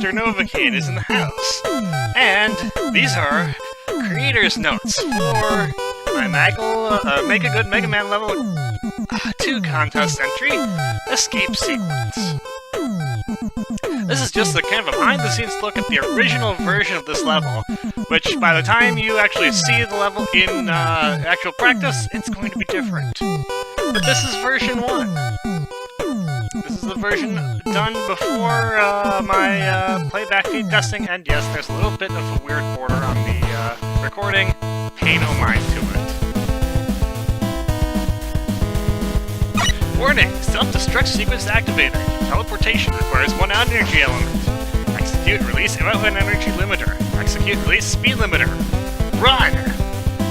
Mr. Novocaine is in the house. And these are creators' notes for my Make a Good Mega Man level 2 contest entry, Escape Sequence. This is just a kind of a behind-the-scenes look at the original version of this level, which by the time you actually see the level in actual practice, it's going to be different. But this is version 1. This is the version done before my playback feed testing, and yes, there's a little bit of a weird border on the recording. Pay no mind to it. Warning! Self-destruct sequence activated. Teleportation requires 1 energy element. Execute release weapon energy limiter. Execute release speed limiter. Run!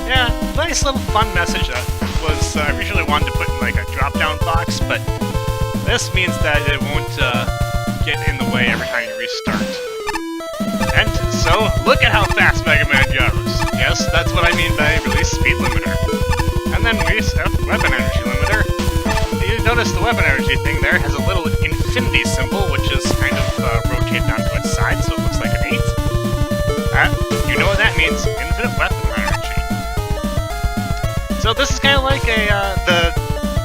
Yeah, nice little fun message that was originally wanted to put in like a drop-down box, but this means that it won't get in the way every time you restart. And so, look at how fast Mega Man goes. Yes, that's what I mean by release speed limiter. And then reset weapon energy limiter. You notice the weapon energy thing there has a little infinity symbol, which is kind of rotated onto its side, so it looks like an 8. You know what that means, infinite weapon energy. So this is kind of like the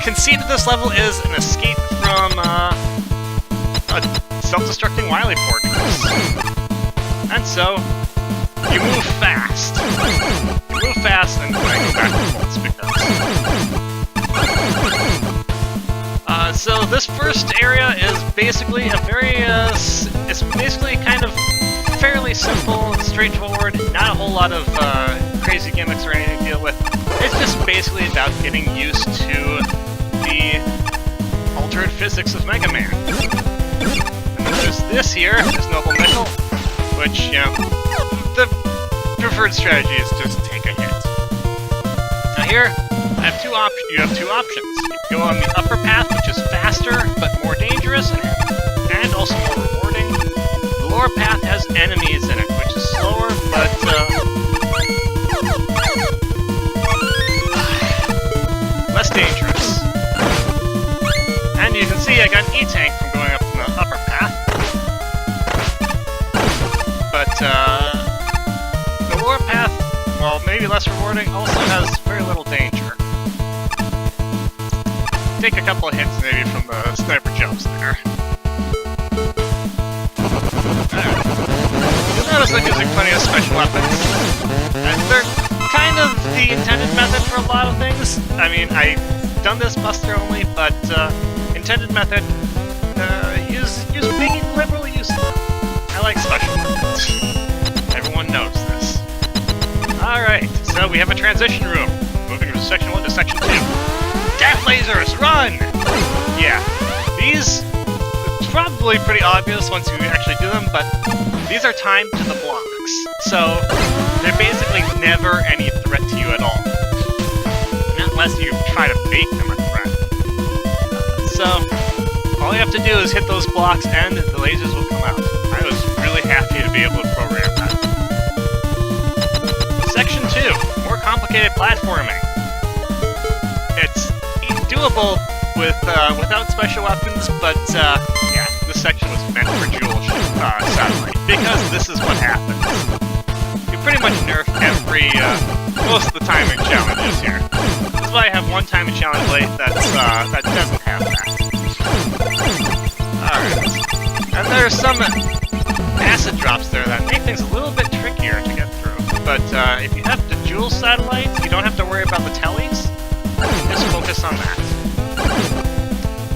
conceit of this level is an escape from a self-destructing Wily Fortress. And so, you move fast. You move fast, and I go backwards because... so this first area is basically a very, it's basically kind of fairly simple and straightforward, not a whole lot of crazy gimmicks or anything to deal with. It's just basically about getting used to the altered physics of Mega Man. And then there's this here, there's Noble Nickel, which, you know, the preferred strategy is just take a hit. Now here, you have two options. You go on the upper path, which is faster, but more dangerous, and also more rewarding. The lower path has enemies in it, which is slower, but, less dangerous. And you can see I got an E-Tank from going up in the upper path. But, the lower path, while maybe less rewarding, also has very little danger. Take a couple of hits maybe from the sniper jumps there. You'll notice I'm using plenty of special weapons. And they're kind of the intended method for a lot of things. I mean, I've done this Buster only, but intended method, use big and liberal use of them. I like special weapons. Everyone knows this. Alright, so we have a transition room. Moving from Section 1 to Section 2. Death lasers, run! Yeah, these, it's probably pretty obvious once you actually do them, but these are timed to the blocks. So, they're basically never any threat to you at all. Unless you try to bait them a threat. So, all you have to do is hit those blocks and the lasers will come out. I was really happy to be able to program that. Section 2, more complicated platforming. It's doable with without special weapons, but yeah, this section was meant for dual satellite, because this is what happens. You pretty much nerf every, most of the timing challenges here. That's why I have one timing challenge late that doesn't have that. Alright. And there's some acid drops there that make things a little bit trickier to get through. But if you have the dual satellite, you don't have to worry about the tellies. Just focus on that.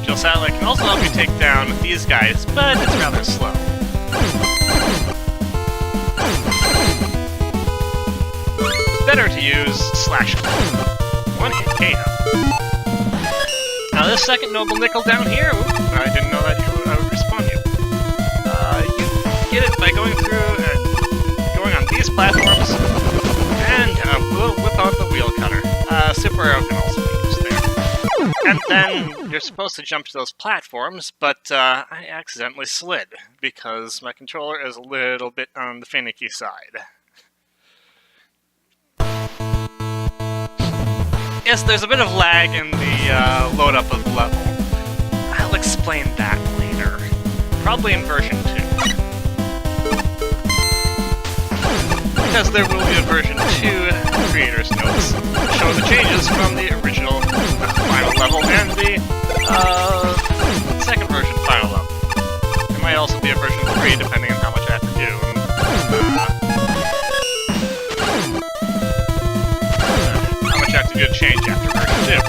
Dual satellite can also help you take down these guys, but it's rather slow. Better to use slash one hit KO. Now this second Noble Nickel down here, I didn't know that I would respawn you. You get it by going through and going on these platforms, and we'll whip out the wheel cutter. Super arrow can also be used there. And then you're supposed to jump to those platforms, but I accidentally slid, because my controller is a little bit on the finicky side. Yes, there's a bit of lag in the load-up of the level. I'll explain that later. Probably in version 2. because there will be a version 2 creator's notes show the changes from the original final level and the second version final level. There might also be a version 3 depending on how much I have to do. How much I have to do to change after version 2.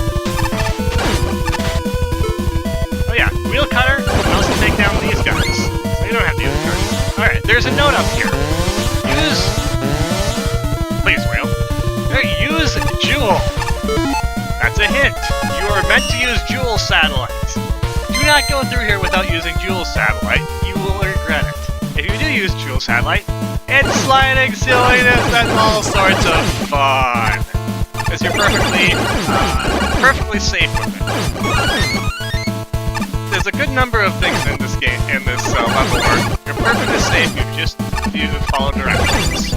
Oh yeah, wheel cutter can also take down these guys, so you don't have to use it. Alright, there's a note up here. Please, whale. Use Jewel. That's a hint. You are meant to use Jewel satellites. Do not go through here without using Jewel satellite. You will regret it. If you do use Jewel satellite, it's sliding silliness and all sorts of fun. Because you're perfectly safe with it. There's a good number of things in this game, in this level where you're perfectly safe if you follow directions.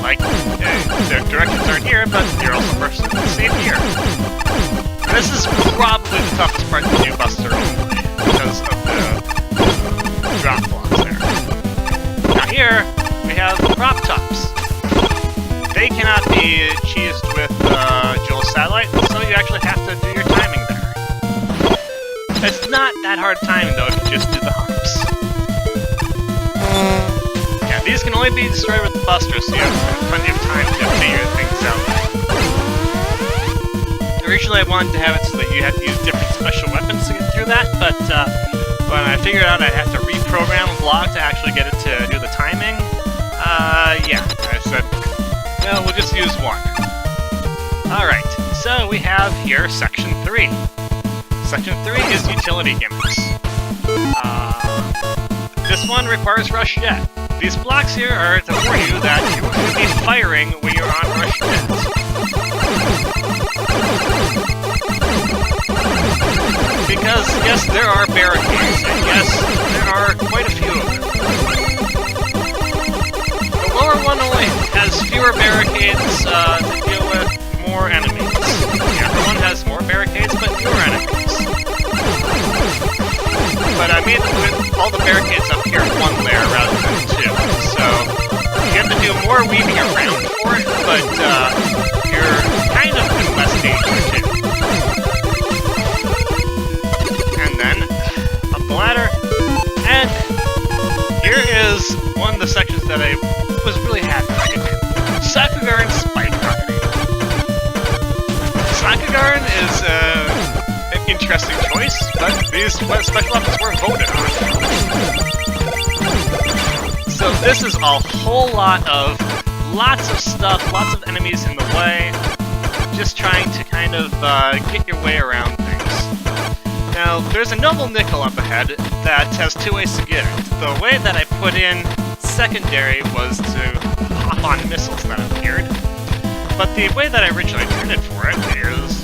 Like, the directions aren't here, but you're also perfectly safe here. And this is probably the toughest part to do Buster only, because of the drop blocks there. Now here, we have the prop tops. They cannot be cheesed with Jewel Satellite, so you actually have to do your timing there. It's not that hard timing though if you just do the hops. Yeah, these can only be destroyed with the Buster, so you have plenty of time to figure things out. Originally I wanted to have it so that you had to use different special weapons to get through that, but when I figured out I'd have to reprogram a block to actually get it to do the timing, yeah, I said, no, we'll just use one. Alright, so we have here Section 3. Section 3 is utility gimmicks. This one requires Rush Jet. These blocks here are to warn you that you will be firing when you're on Rush Jet. Because, yes, there are barricades, and yes, there are quite a few of them. The lower one only has fewer barricades to deal with more enemies. The upper one has more barricades, but fewer enemies. But I made all the barricades up here one layer rather than two, so you have to do more weaving around for it, but you're kind of in less danger too. And then, up the ladder, and here is one of the sections that I was really happy I did. Sakugarn Spike Rocketing. Sakugarn is an interesting choice, but these special weapons were voted on. So this is a whole lot of lots of stuff, lots of enemies in the way, just trying to kind of get your way around things. Now, there's a Noble Nickel up ahead that has two ways to get it. The way that I put in secondary was to hop on missiles that appeared, but the way that I originally intended for it is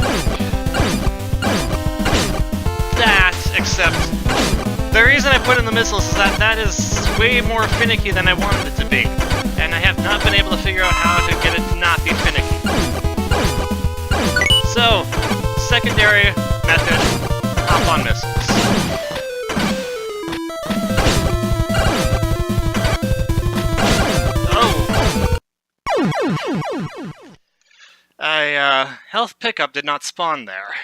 that, except the reason I put in the missiles is that that is way more finicky than I wanted it to be, and I have not been able to figure out how to get it to not be finicky. So, secondary method, hop on missiles. Health pickup did not spawn there.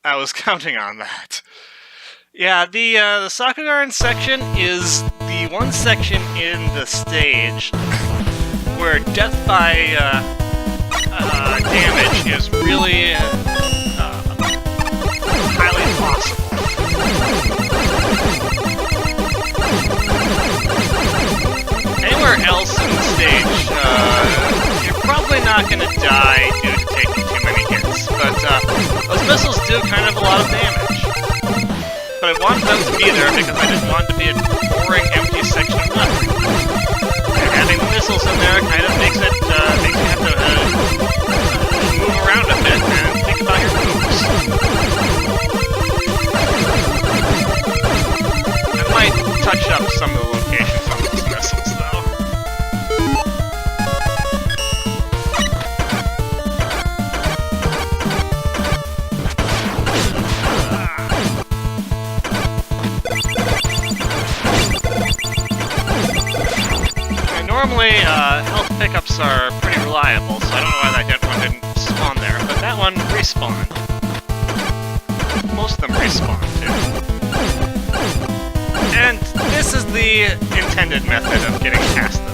I was counting on that. Yeah, the Sakugarn section is the one section in the stage where death by damage is really highly possible. Anywhere else in the stage, you're probably not going to die due to taking too many hits, but those missiles do kind of a lot of damage. But I wanted them to be there because I didn't want it to be a boring, empty section of nothing. And having the missiles in there kind of makes it, makes you have to move around a bit and think about your moves. I might touch up some of the locations on those missiles, though. Normally, blocks are pretty reliable, so I don't know why that one didn't spawn there, but that one respawned. Most of them respawn, too. And this is the intended method of getting past those.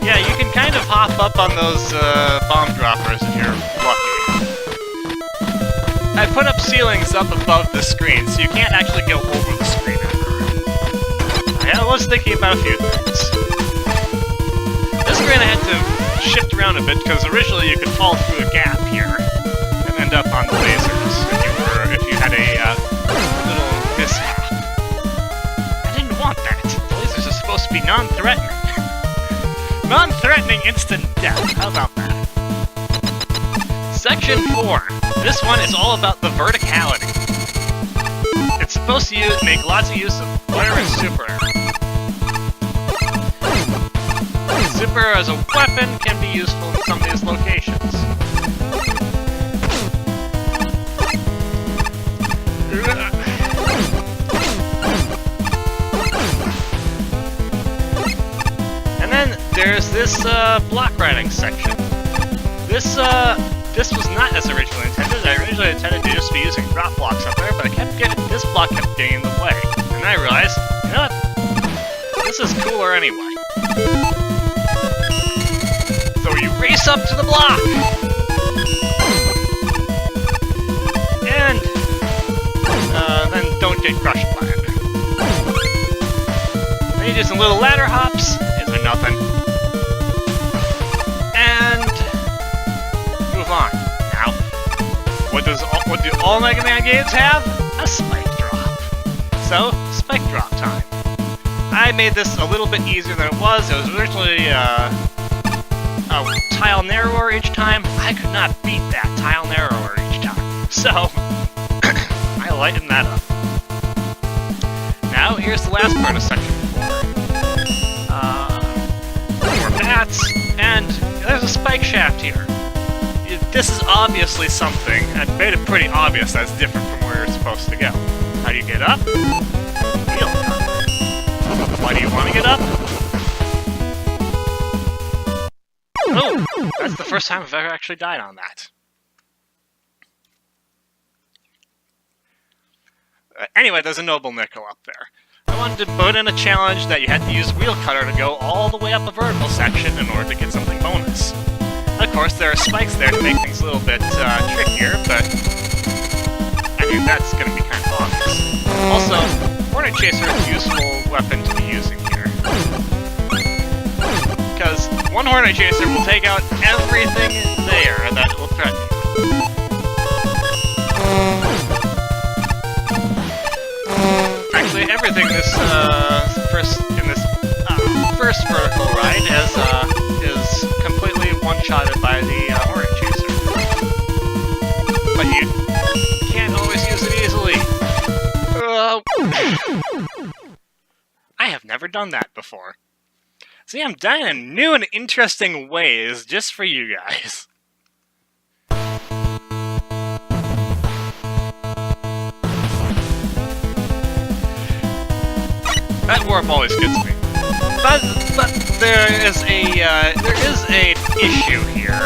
Yeah, you can kind of hop up on those bomb droppers if you're lucky. I put up ceilings up above the screen, so you can't actually go over the screen ever. I was thinking about a few things. This screen I had to shift around a bit, because originally you could fall through a gap here and end up on the lasers if you had a little mishap. I didn't want that. The lasers are supposed to be non-threatening. Non-threatening instant death. How about that? Section 4. This one is all about the verticality. It's supposed to make lots of use of flare and super. Super as a weapon can be useful in some of these locations. And then there's this block riding section. This was not as originally intended. I originally intended to just be using drop blocks up there, but this block kept getting in the way. And I realized, you know what? This is cooler anyway. So you race up to the block! And then don't get crushed by it. Then you do some little ladder hops. Is there nothing? And move on. Now, what do all Mega Man games have? A spike drop. So, spike drop time. I made this a little bit easier than it was. It was originally a tile narrower each time. I could not beat that tile narrower each time. So, I lightened that up. Now, here's the last part of Section 4. More bats, and there's a spike shaft here. This is obviously something. I've made it pretty obvious that's different from where you're supposed to go. How do you get up? Wheel cut. Why do you want to get up? Oh, that's the first time I've ever actually died on that. Anyway, there's a noble nickel up there. I wanted to put in a challenge that you had to use wheel cutter to go all the way up a vertical section in order to get something bonus. Of course, there are spikes there to make things a little bit trickier, but I mean, that's going to be kind of obvious. Also, Hornet Chaser is a useful weapon to be using here. Because one Hornet Chaser will take out everything there that will threaten you. Actually, everything in this first vertical ride is completely one-shotted by the Hornet Chaser. But you can't always use it easily. I have never done that before. See, I'm dying in new and interesting ways just for you guys. That warp always gets me. But there is an issue here,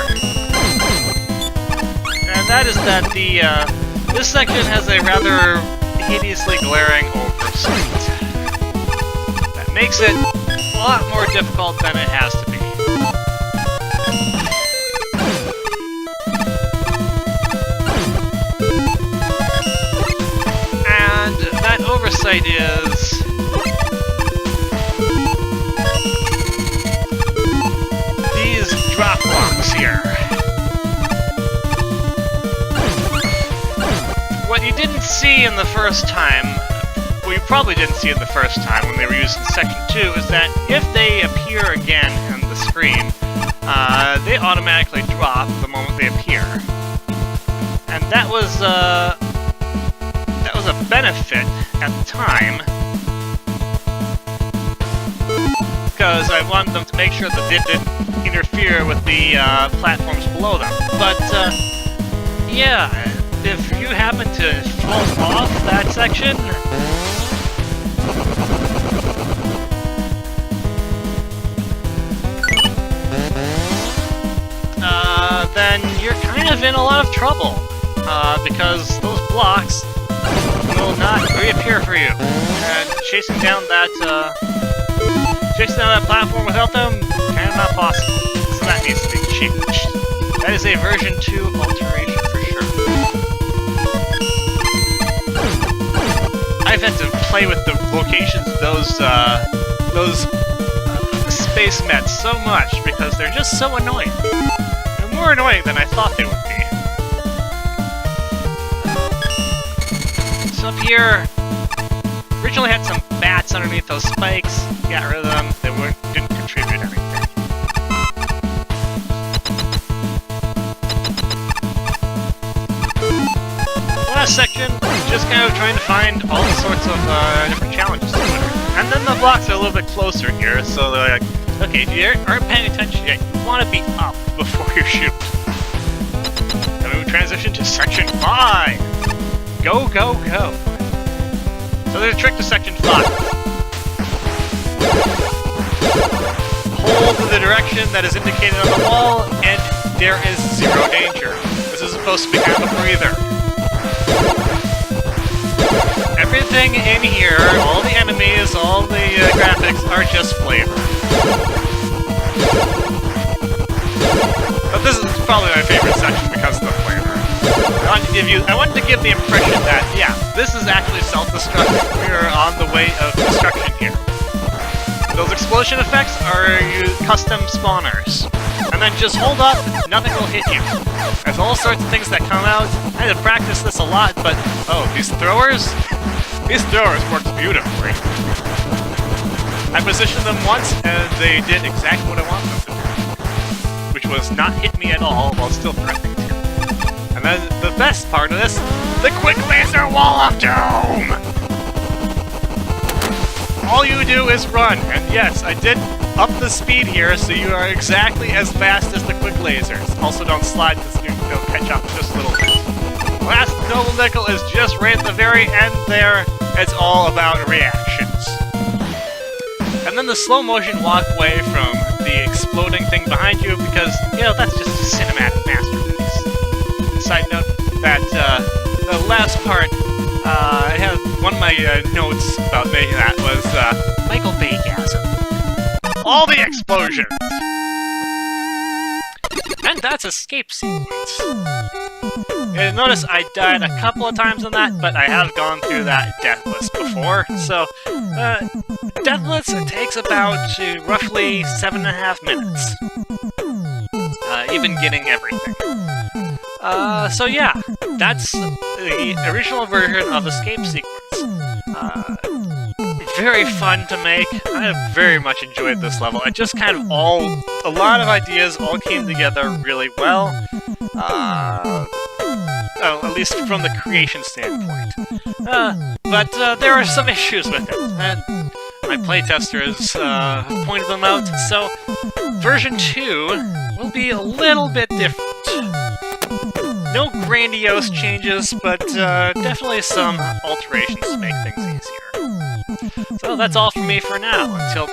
and that is that this section has a rather hideously glaring oversight that makes it a lot more difficult than it has to be. And that oversight is drop blocks here. What you didn't see in the first time, well, you probably didn't see it the first time when they were used in Section 2, is that if they appear again on the screen, they automatically drop the moment they appear. And that was a benefit at the time, because I wanted them to make sure that they didn't interfere with the platforms below them. But yeah, if you happen to fall off that section, then you're kind of in a lot of trouble, because those blocks will not reappear for you. And chasing down that platform without them, kind of not possible. So that needs to be changed. That is a version 2 alteration for sure. I've had to play with the locations of those space mets so much because they're just so annoying. They're more annoying than I thought they would be. So up here, originally had some bats underneath those spikes. Got rid of them. They didn't contribute anything. Last section, just kind of trying to find all sorts of different challenges to do. And then the blocks are a little bit closer here, so they're like, okay, if you aren't paying attention yet, you want to be up before you shoot. Then we transition to section 5. Go, go, go. So there's a trick to section 5. Hold the direction that is indicated on the wall, and there is 0 danger. This is supposed to be kind of a breather. Everything in here, all the enemies, all the graphics are just flavor. But this is probably my favorite section because of the flavor. I wanted to give the impression that, yeah, this is actually self-destruction. We're on the way of destruction here. Those explosion effects are custom spawners. And then just hold up, nothing will hit you. There's all sorts of things that come out. I had to practice this a lot, but oh, these throwers worked beautifully. I positioned them once, and they did exactly what I wanted them to do, which was not hit me at all while still threatening to. And then the best part of this, the quick laser wall of doom! All you do is run, and yes, I did up the speed here, so you are exactly as fast as the quick lasers. Also don't slide, because they'll catch up just a little bit. Last Noble Nickel is just right at the very end there. It's all about reactions. And then the slow motion walk away from the exploding thing behind you, because, you know, that's just a cinematic masterpiece. Side note, that the last part, I have one of my notes about making that was Michael Baygasm. All the explosions! And that's escape sequence. And notice I died a couple of times on that, but I have gone through that deathless before, so deathless takes about roughly 7.5 minutes. Even getting everything. So yeah, that's the original version of Escape Sequence. Very fun to make. I very much enjoyed this level. It just kind of a lot of ideas all came together really well. At least from the creation standpoint. But there are some issues with it, and my playtesters pointed them out, so version 2 will be a little bit different. No grandiose changes, but definitely some alterations to make things easier. So that's all from me for now. Until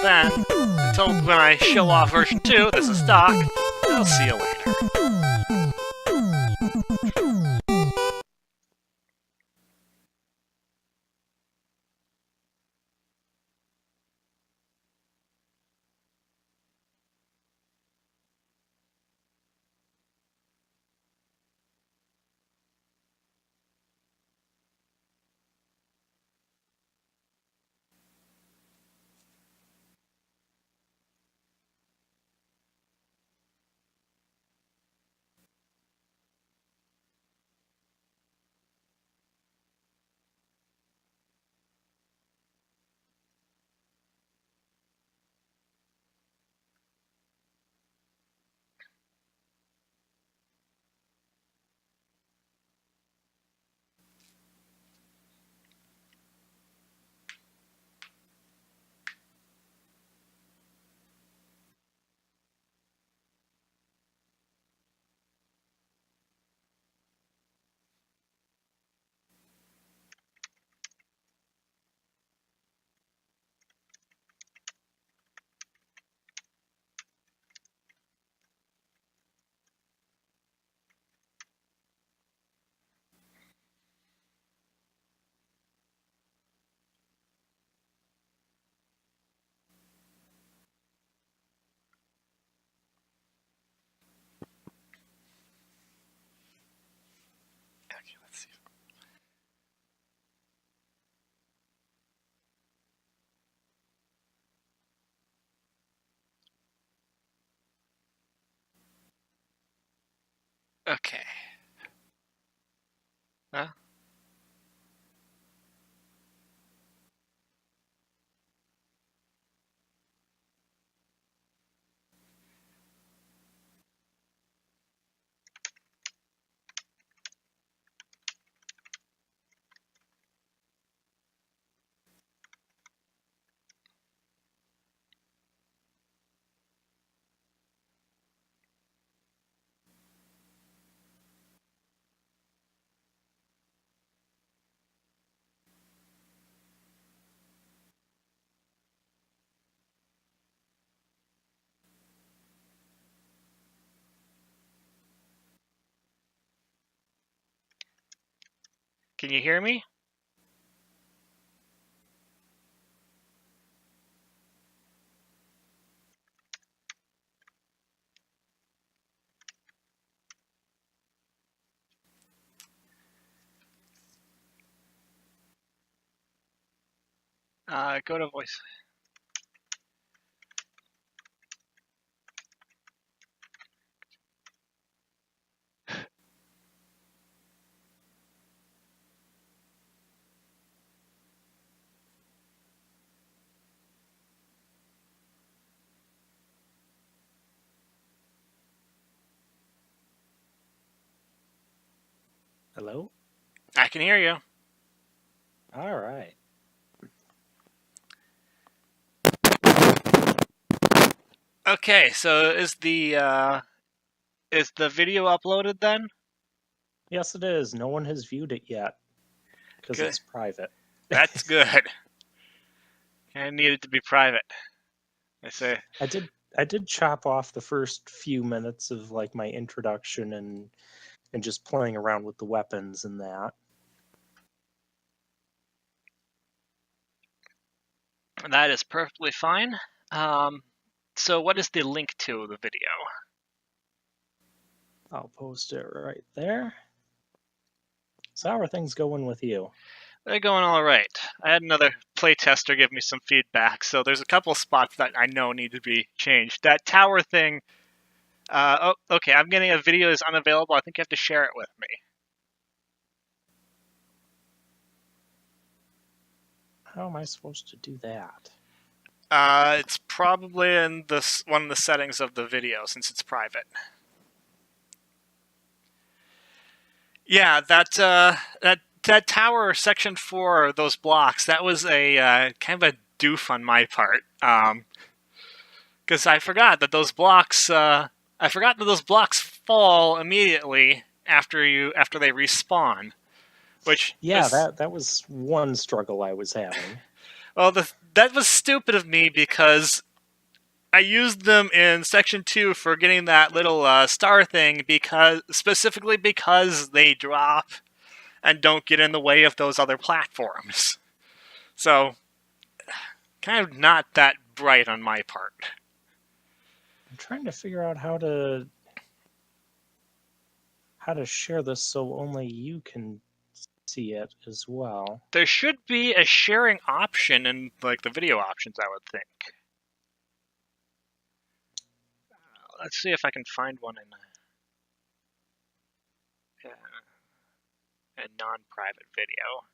when I show off version 2, this is Doc. I'll see you later. Okay. Huh? Can you hear me? Go to voice. Hello? I can hear you. All right. Okay, so is the video uploaded then? Yes, it is. No one has viewed it yet because Good. it's private. That's good. I need it to be private. I say. I did chop off the first few minutes of like my introduction and just playing around with the weapons and that. That is perfectly fine. So what is the link to the video? I'll post it right there. So how are things going with you? They're going all right. I had another playtester give me some feedback, so there's a couple spots that I know need to be changed. That tower thing. Okay. I'm getting a video is unavailable. I think you have to share it with me. How am I supposed to do that? It's probably in this one of the settings of the video since it's private. Yeah, that tower section 4, those blocks. That was a kind of a doof on my part. Because I forgot that those blocks. I forgot that those blocks fall immediately after they respawn. Which Yeah, was that was one struggle I was having. well, that was stupid of me because I used them in section 2 for getting that little star thing specifically because they drop and don't get in the way of those other platforms. So, kind of not that bright on my part. I'm trying to figure out how to share this so only you can see it as well. There should be a sharing option in like the video options, I would think. Let's see if I can find one in a non-private video.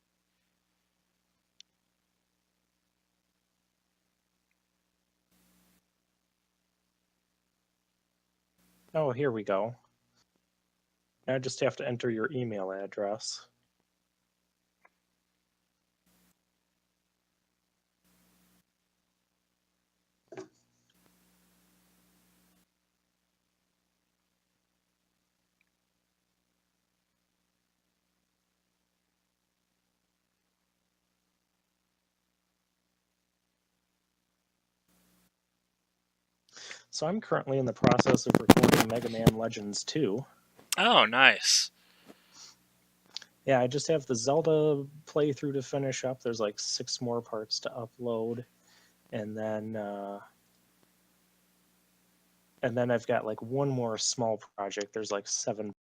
Oh, here we go. Now I just have to enter your email address. So I'm currently in the process of recording Mega Man Legends 2. Oh, nice. Yeah, I just have the Zelda playthrough to finish up. There's like 6 more parts to upload, and then I've got like one more small project. There's like 7